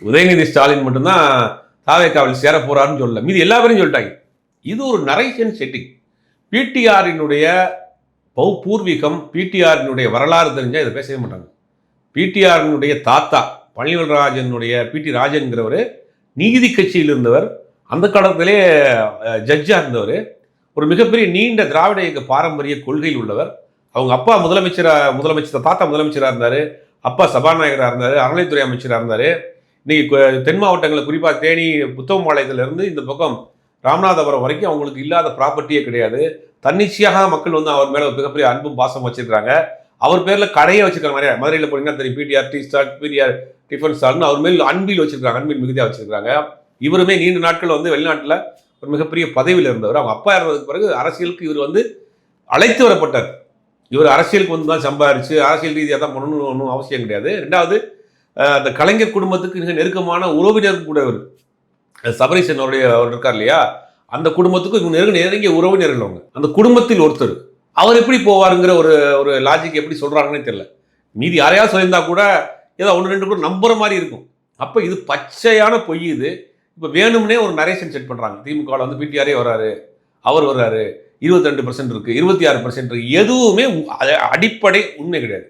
உதயநிதி ஸ்டாலின் மட்டும்தான் தாவேக்காவில் சேர போறாருன்னு சொல்லல, மீது எல்லா பேரும் சொல்லிட்டாங்க. இது ஒரு நரேஷன் செட்டிங். பிடிஆரினுடைய பூர்வீகம், பிடிஆரினுடைய வரலாறு தெரிஞ்சால் இதை பேசவே மாட்டாங்க. பிடிஆரினுடைய தாத்தா பழனிவேல்ராஜனுடைய பிடி ராஜன்கிறவர் நீதி கட்சியில் இருந்தவர், அந்த காலத்திலே ஜட்ஜாக இருந்தவர், ஒரு மிகப்பெரிய நீண்ட திராவிட இயக்க பாரம்பரிய கொள்கையில் உள்ளவர். அவங்க அப்பா முதலமைச்சர் தாத்தா முதலமைச்சராக இருந்தார், அப்பா சபாநாயகராக இருந்தார், அறநிலைத்துறை அமைச்சராக இருந்தார். இன்னைக்கு தென் மாவட்டங்களில் குறிப்பாக தேனி புத்தகம்பாளையத்திலிருந்து இந்த பக்கம் ராமநாதபுரம் வரைக்கும் அவங்களுக்கு இல்லாத ப்ராப்பர்ட்டியே கிடையாது. தன்னிச்சையாக மக்கள் வந்து அவர் மேலே மிகப்பெரிய அன்பும் பாசம் வச்சிருக்காங்க. அவர் பேரில் கடையே வச்சிருக்காங்க. நிறைய மதுரையில் போனீங்கன்னா தெரியும், PTR tea stall, PTR tiffin ஸ்டால்னு அவர் மேல் அன்பில் வச்சிருக்காங்க, அன்பில் மிகுதியாக வச்சிருக்காங்க. இவருமே நீண்ட நாட்கள் வந்து வெளிநாட்டில் ஒரு மிகப்பெரிய பதவியில் இருந்தவர். அவங்க அப்பா இறந்ததுக்கு பிறகு அரசியலுக்கு இவர் வந்து அழைத்து வரப்பட்டார். இவர் அரசியலுக்கு வந்து தான் சம்பாரிச்சு அரசியல் ரீதியாக தான் பண்ணணும்னு ஒன்றும் அவசியம் கிடையாது. ரெண்டாவது, அந்த கலைஞர் குடும்பத்துக்கு மிக நெருக்கமான உறவினர் கூட இவர் சபரீசன் அவர் இருக்கார் இல்லையா, அந்த குடும்பத்துக்கு இவங்க நெருங்கிய உறவினர்கள் அவங்க, அந்த குடும்பத்தில் ஒருத்தர். அவர் எப்படி போவாருங்கிற ஒரு லாஜிக் எப்படி சொல்றாங்கன்னே தெரியல. மீதி யாரையாவது சொல்லியிருந்தா கூட ஏதோ ஒன்று ரெண்டு கூட நம்புற மாதிரி இருக்கும். அப்போ இது பச்சையான பொய். இது இப்போ வேணும்னே ஒரு நரேஷன் செட் பண்ணுறாங்க. திமுகவில் வந்து பிடிஆரே வர்றாரு, அவர் வர்றாரு, 22% இருக்கு, 26% இருக்கு, எதுவுமே அடிப்படை உண்மை கிடையாது.